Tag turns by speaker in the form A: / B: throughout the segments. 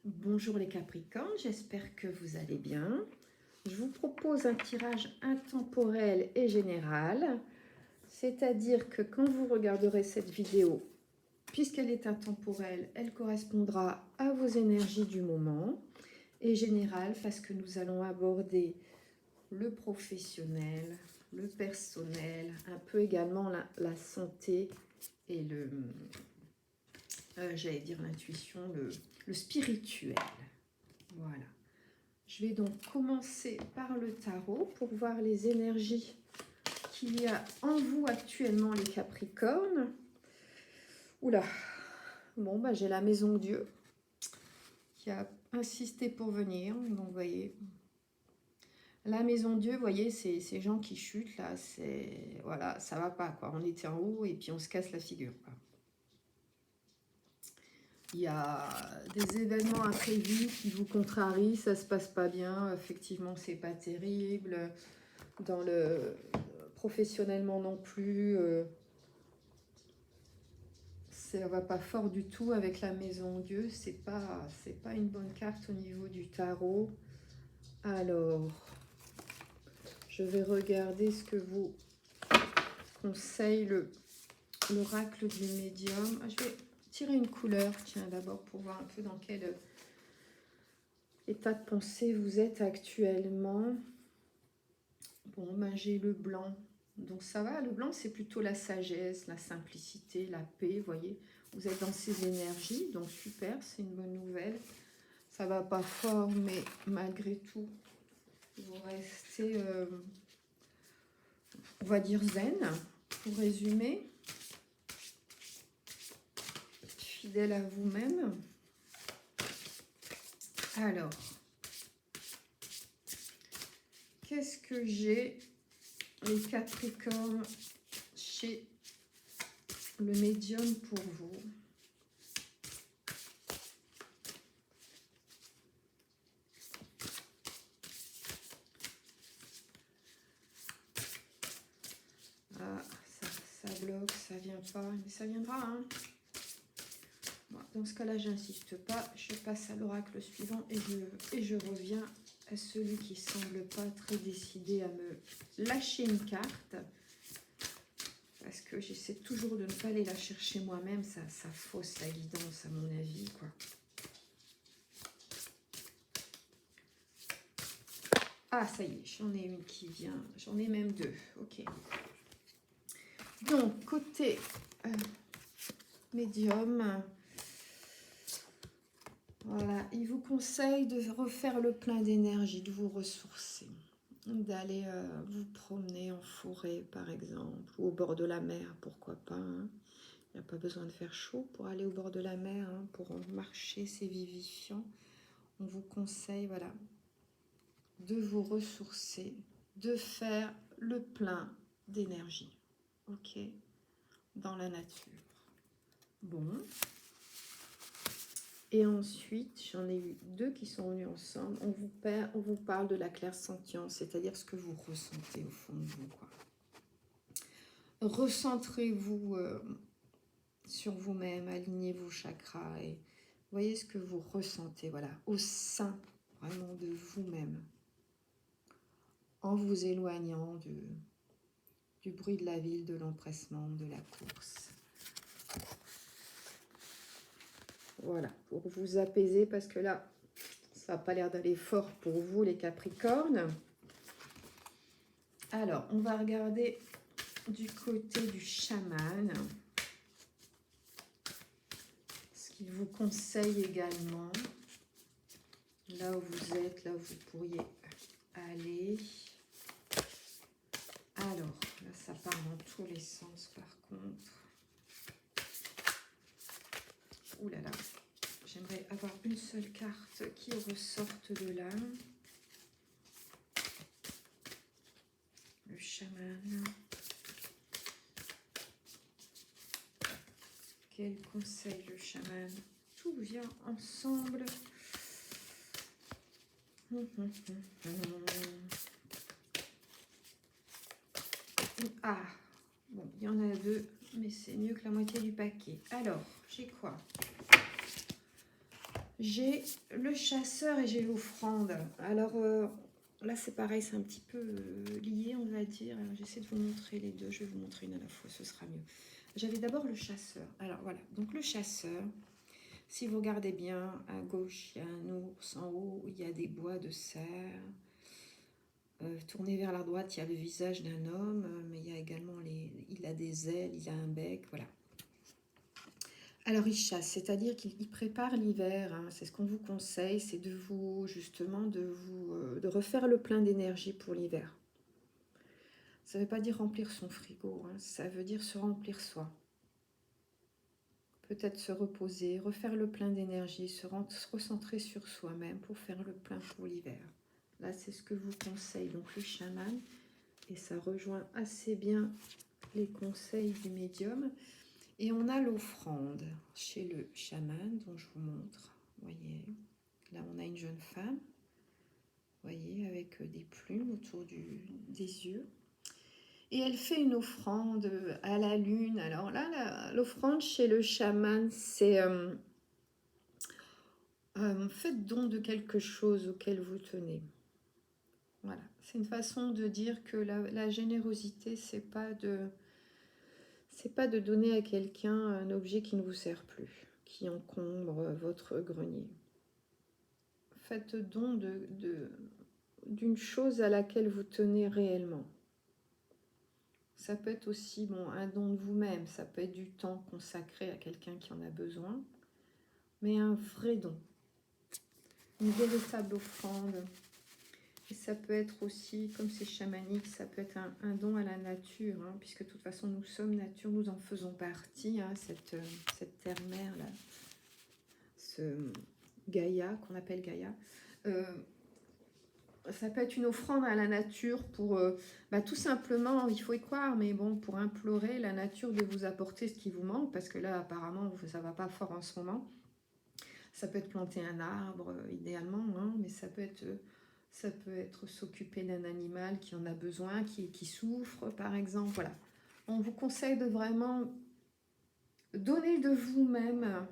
A: Bonjour les Capricornes, j'espère que vous allez bien. Je vous propose un tirage intemporel et général, c'est-à-dire que quand vous regarderez cette vidéo, puisqu'elle est intemporelle, elle correspondra à vos énergies du moment, et général parce que nous allons aborder le professionnel, le personnel, un peu également la santé et j'allais dire l'intuition, le spirituel. Voilà. Je vais donc commencer par le tarot pour voir les énergies qu'il y a en vous actuellement, les Capricornes. Oula, bon, bah, j'ai la maison Dieu qui a insisté pour venir. Donc, vous voyez, la maison Dieu, vous voyez, ces gens qui chutent là, c'est voilà, ça va pas quoi. On était en haut et puis on se casse la figure, quoi. Il y a des événements imprévus qui vous contrarient, ça se passe pas bien, effectivement c'est pas terrible, dans le professionnellement non plus, ça va pas fort du tout avec la maison Dieu, c'est pas une bonne carte au niveau du tarot. Alors, je vais regarder ce que vous conseille l'oracle du médium. Je vais tirer une couleur, tiens, d'abord pour voir un peu dans quel état de pensée vous êtes actuellement. Bon, ben j'ai le blanc. Donc ça va, le blanc c'est plutôt la sagesse, la simplicité, la paix, vous voyez. Vous êtes dans ces énergies, donc super, c'est une bonne nouvelle. Ça va pas fort, mais malgré tout, vous restez, on va dire zen, pour résumer. Fidèle à vous-même. Alors, qu'est-ce que j'ai, les Capricornes, chez le médium pour vous? Ah, ça bloque, ça vient pas, mais ça viendra, hein. Bon, dans ce cas-là, j'insiste pas, je passe à l'oracle suivant et je reviens à celui qui semble pas très décidé à me lâcher une carte. Parce que j'essaie toujours de ne pas aller la chercher moi-même, ça fausse la guidance à mon avis, quoi. Ah, ça y est, j'en ai une qui vient, j'en ai même deux, ok. Donc, côté médium, voilà, il vous conseille de refaire le plein d'énergie, de vous ressourcer, d'aller vous promener en forêt, par exemple, ou au bord de la mer, pourquoi pas, hein. Il n'y a pas besoin de faire chaud pour aller au bord de la mer, hein, pour marcher, c'est vivifiant. On vous conseille, voilà, de vous ressourcer, de faire le plein d'énergie, ok, dans la nature. Bon. Et ensuite, j'en ai eu deux qui sont venus ensemble. On vous parle de la clairsentience, c'est-à-dire ce que vous ressentez au fond de vous, quoi. Recentrez-vous sur vous-même, alignez vos chakras et voyez ce que vous ressentez, voilà, au sein vraiment de vous-même, en vous éloignant du bruit de la ville, de l'empressement, de la course. Voilà, pour vous apaiser, parce que là, ça n'a pas l'air d'aller fort pour vous, les Capricornes. Alors, on va regarder du côté du chaman. Ce qu'il vous conseille également, là où vous êtes, là où vous pourriez aller. Alors, là, ça part dans tous les sens, par contre. Ouh là là, j'aimerais avoir une seule carte qui ressorte de là. Le chaman. Quel conseil le chaman? Tout vient ensemble. Ah, bon, il y en a deux, mais c'est mieux que la moitié du paquet. Alors, j'ai quoi? J'ai le chasseur et j'ai l'offrande. Alors là, c'est pareil, c'est un petit peu lié, on va dire. J'essaie de vous montrer les deux. Je vais vous montrer une à la fois, ce sera mieux. J'avais d'abord le chasseur. Alors voilà, donc le chasseur, si vous regardez bien, à gauche, il y a un ours. En haut, il y a des bois de cerf. Tourné vers la droite, il y a le visage d'un homme, mais il y a également il a des ailes, il a un bec, voilà. Alors il chasse, c'est-à-dire qu'il prépare l'hiver, hein. C'est ce qu'on vous conseille, c'est de vous, justement, de refaire le plein d'énergie pour l'hiver. Ça ne veut pas dire remplir son frigo, hein. Ça veut dire se remplir soi. Peut-être se reposer, refaire le plein d'énergie, se recentrer sur soi-même pour faire le plein pour l'hiver. Là, c'est ce que vous conseille donc le chaman. Et ça rejoint assez bien les conseils du médium. Et on a l'offrande chez le chaman, dont je vous montre. Vous voyez, là on a une jeune femme, vous voyez, avec des plumes autour des yeux. Et elle fait une offrande à la lune. Alors là, l'offrande chez le chaman, c'est faites don de quelque chose auquel vous tenez. Voilà, c'est une façon de dire que la générosité, c'est pas de donner à quelqu'un un objet qui ne vous sert plus, qui encombre votre grenier. Faites don d'une chose à laquelle vous tenez réellement. Ça peut être aussi un don de vous-même, ça peut être du temps consacré à quelqu'un qui en a besoin, mais un vrai don, une véritable offrande. Et ça peut être aussi, comme c'est chamanique, ça peut être un don à la nature, hein, puisque de toute façon nous sommes nature, nous en faisons partie, hein, cette terre-mère, là, ce Gaïa, qu'on appelle Gaïa. Ça peut être une offrande à la nature pour, tout simplement, il faut y croire, mais bon, pour implorer la nature de vous apporter ce qui vous manque, parce que là, apparemment, ça ne va pas fort en ce moment. Ça peut être planter un arbre, idéalement, hein, mais ça peut être s'occuper d'un animal qui en a besoin, qui souffre, par exemple. Voilà. On vous conseille de vraiment donner de vous-même,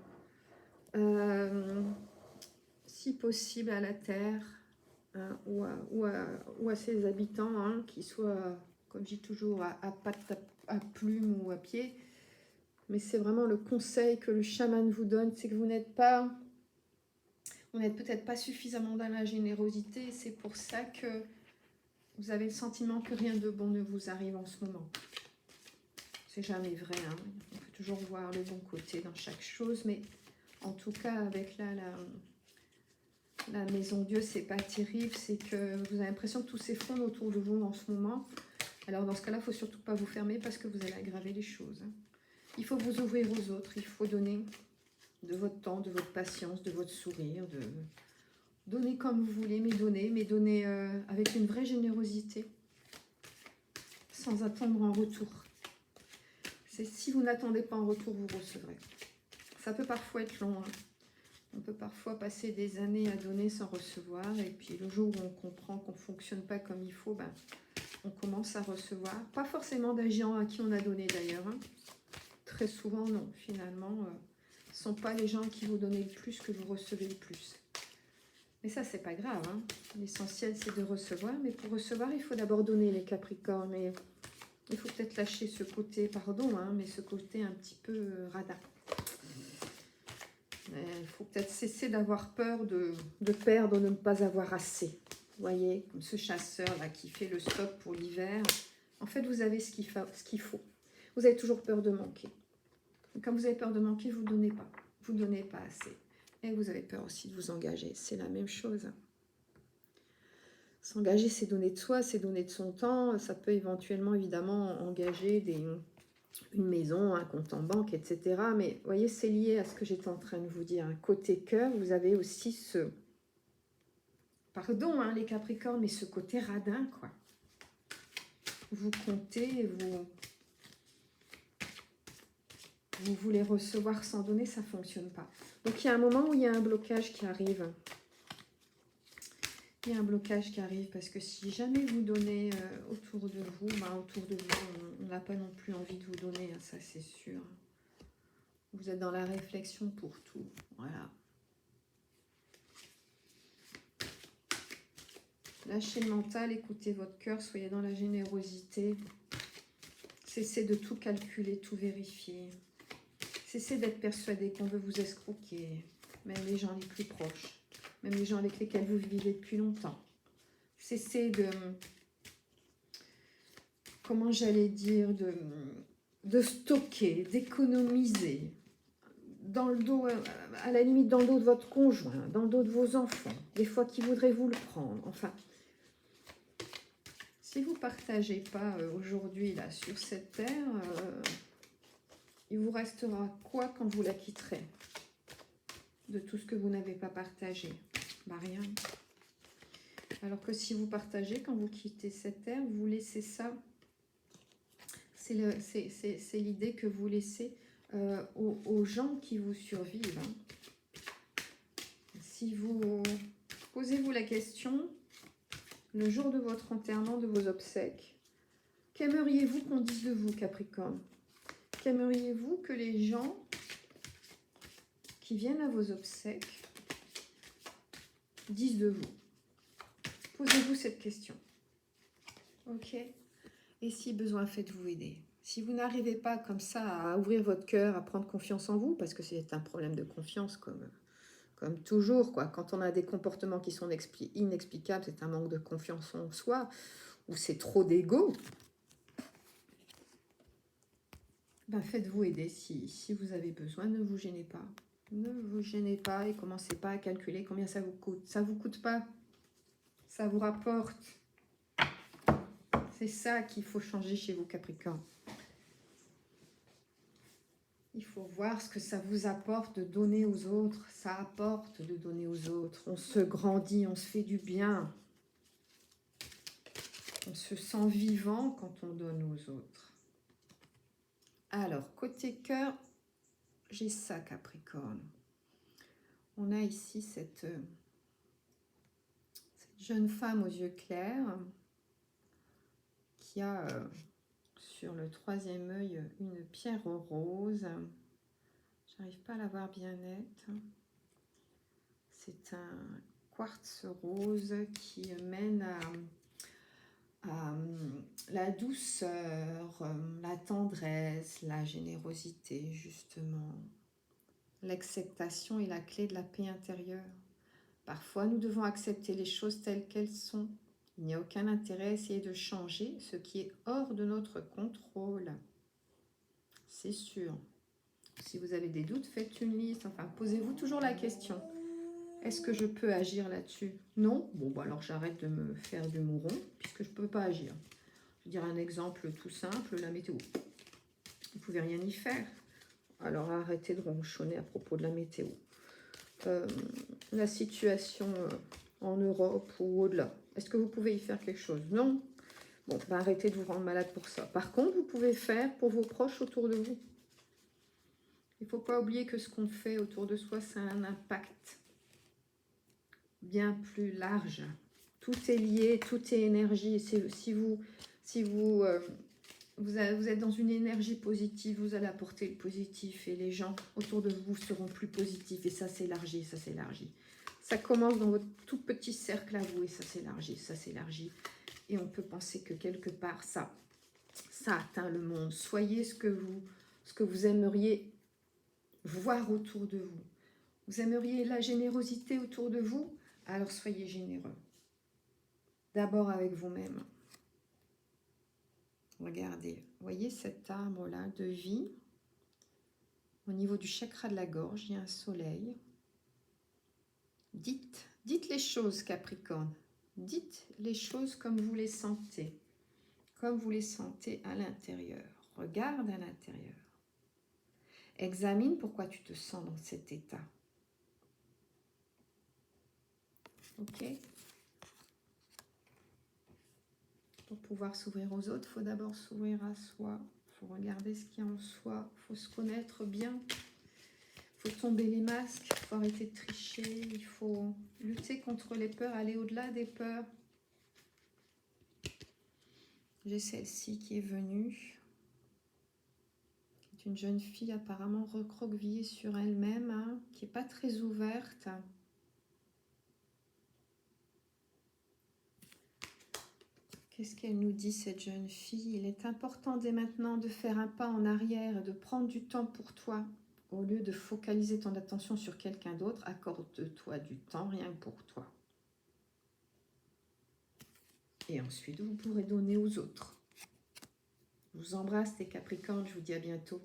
A: si possible, à la terre, hein, ou à ses habitants, hein, qui soient, comme je dis toujours, à pattes, à plumes ou à pied. Mais c'est vraiment le conseil que le chaman vous donne, c'est que vous n'êtes peut-être pas suffisamment dans la générosité. C'est pour ça que vous avez le sentiment que rien de bon ne vous arrive en ce moment. C'est jamais vrai, hein. On peut toujours voir le bon côté dans chaque chose, mais en tout cas, avec la maison Dieu, c'est pas terrible. C'est que vous avez l'impression que tout s'effondre autour de vous en ce moment. Alors dans ce cas-là, il ne faut surtout pas vous fermer parce que vous allez aggraver les choses, hein. Il faut vous ouvrir aux autres, il faut donner de votre temps, de votre patience, de votre sourire, donner comme vous voulez, mais donner avec une vraie générosité, sans attendre en retour. C'est si vous n'attendez pas en retour, vous recevrez. Ça peut parfois être long, hein. On peut parfois passer des années à donner sans recevoir, et puis le jour où on comprend qu'on ne fonctionne pas comme il faut, on commence à recevoir. Pas forcément des gens à qui on a donné d'ailleurs, hein. Très souvent, non. Finalement, ce ne sont pas les gens qui vous donnent le plus que vous recevez le plus. Mais ça, c'est pas grave, hein. L'essentiel, c'est de recevoir. Mais pour recevoir, il faut d'abord donner, les Capricornes. Mais il faut peut-être lâcher ce côté, pardon, hein, mais ce côté un petit peu radin. Il faut peut-être cesser d'avoir peur de perdre, de ne pas avoir assez. Vous voyez, comme ce chasseur-là qui fait le stock pour l'hiver. En fait, vous avez ce qu'il faut. Vous avez toujours peur de manquer. Quand vous avez peur de manquer, vous ne donnez pas. Vous ne donnez pas assez. Et vous avez peur aussi de vous engager. C'est la même chose. S'engager, c'est donner de soi, c'est donner de son temps. Ça peut éventuellement, évidemment, engager une maison, un compte en banque, etc. Mais vous voyez, c'est lié à ce que j'étais en train de vous dire. Côté cœur, vous avez aussi ce... Pardon, hein, les Capricornes, mais ce côté radin, quoi. Vous comptez, vous voulez recevoir sans donner, ça ne fonctionne pas. Donc, il y a un moment où il y a un blocage qui arrive. Il y a un blocage qui arrive parce que si jamais vous donnez autour de vous, on n'a pas non plus envie de vous donner, hein, ça c'est sûr. Vous êtes dans la réflexion pour tout, voilà. Lâchez le mental, écoutez votre cœur, soyez dans la générosité. Cessez de tout calculer, tout vérifier. Cessez d'être persuadé qu'on veut vous escroquer. Même les gens les plus proches. Même les gens avec lesquels vous vivez depuis longtemps. Cessez de... Comment j'allais dire, de stocker, d'économiser dans le dos, à la limite dans le dos de votre conjoint, dans le dos de vos enfants, des fois qui voudraient vous le prendre. Enfin, si vous ne partagez pas aujourd'hui là sur cette terre, il vous restera quoi quand vous la quitterez de tout ce que vous n'avez pas partagé? Bah rien. Alors que si vous partagez, quand vous quittez cette terre, vous laissez ça. C'est l'idée que vous laissez aux gens qui vous survivent. Hein. Si vous posez-vous la question, le jour de votre enterrement, de vos obsèques, qu'aimeriez-vous qu'on dise de vous, Capricorne? Qu'aimeriez-vous que les gens qui viennent à vos obsèques disent de vous? Posez-vous cette question. Ok? Et si besoin, faites-vous aider. Si vous n'arrivez pas comme ça à ouvrir votre cœur, à prendre confiance en vous, parce que c'est un problème de confiance comme toujours, quoi. Quand on a des comportements qui sont inexplicables, c'est un manque de confiance en soi, ou c'est trop d'ego. Ben faites-vous aider si vous avez besoin, ne vous gênez pas. Ne vous gênez pas et commencez pas à calculer combien ça vous coûte. Ça ne vous coûte pas, ça vous rapporte. C'est ça qu'il faut changer chez vous, Capricorne. Il faut voir ce que ça vous apporte de donner aux autres. Ça apporte de donner aux autres. On se grandit, on se fait du bien. On se sent vivant quand on donne aux autres. Alors, côté cœur, j'ai ça, Capricorne. On a ici cette jeune femme aux yeux clairs qui a sur le troisième œil une pierre rose. J'arrive pas à la voir bien nette. C'est un quartz rose qui mène à la douceur, la tendresse, la générosité, justement. L'acceptation est la clé de la paix intérieure. Parfois, nous devons accepter les choses telles qu'elles sont. Il n'y a aucun intérêt à essayer de changer ce qui est hors de notre contrôle. C'est sûr. Si vous avez des doutes, faites une liste. Enfin, posez-vous toujours la question. Est-ce que je peux agir là-dessus? Non? Bon, bah alors j'arrête de me faire du mouron, puisque je ne peux pas agir. Je vais dire un exemple tout simple, la météo. Vous ne pouvez rien y faire. Alors arrêtez de ronchonner à propos de la météo. La situation en Europe ou au-delà. Est-ce que vous pouvez y faire quelque chose? Non? Bon, bah arrêtez de vous rendre malade pour ça. Par contre, vous pouvez faire pour vos proches autour de vous. Il ne faut pas oublier que ce qu'on fait autour de soi, ça a un impact bien plus large. Tout est lié, tout est énergie. Si vous êtes dans une énergie positive, vous allez apporter le positif et les gens autour de vous seront plus positifs et ça s'élargit, ça s'élargit. Ça commence dans votre tout petit cercle à vous et ça s'élargit, ça s'élargit. Et on peut penser que quelque part, ça atteint le monde. Soyez ce que vous aimeriez voir autour de vous. Vous aimeriez la générosité autour de vous? Alors soyez généreux. D'abord avec vous-même. Regardez, voyez cet arbre-là de vie. Au niveau du chakra de la gorge, il y a un soleil. Dites les choses, Capricorne. Dites les choses comme vous les sentez. Comme vous les sentez à l'intérieur. Regarde à l'intérieur. Examine pourquoi tu te sens dans cet état. Ok? Pour pouvoir s'ouvrir aux autres, il faut d'abord s'ouvrir à soi. Il faut regarder ce qu'il y a en soi. Il faut se connaître bien. Il faut tomber les masques. Il faut arrêter de tricher. Il faut lutter contre les peurs, aller au-delà des peurs. J'ai celle-ci qui est venue. C'est une jeune fille apparemment recroquevillée sur elle-même, hein, qui n'est pas très ouverte. Qu'est-ce qu'elle nous dit, cette jeune fille? Il est important dès maintenant de faire un pas en arrière et de prendre du temps pour toi. Au lieu de focaliser ton attention sur quelqu'un d'autre, accorde-toi du temps rien que pour toi. Et ensuite, vous pourrez donner aux autres. Je vous embrasse les Capricornes, je vous dis à bientôt.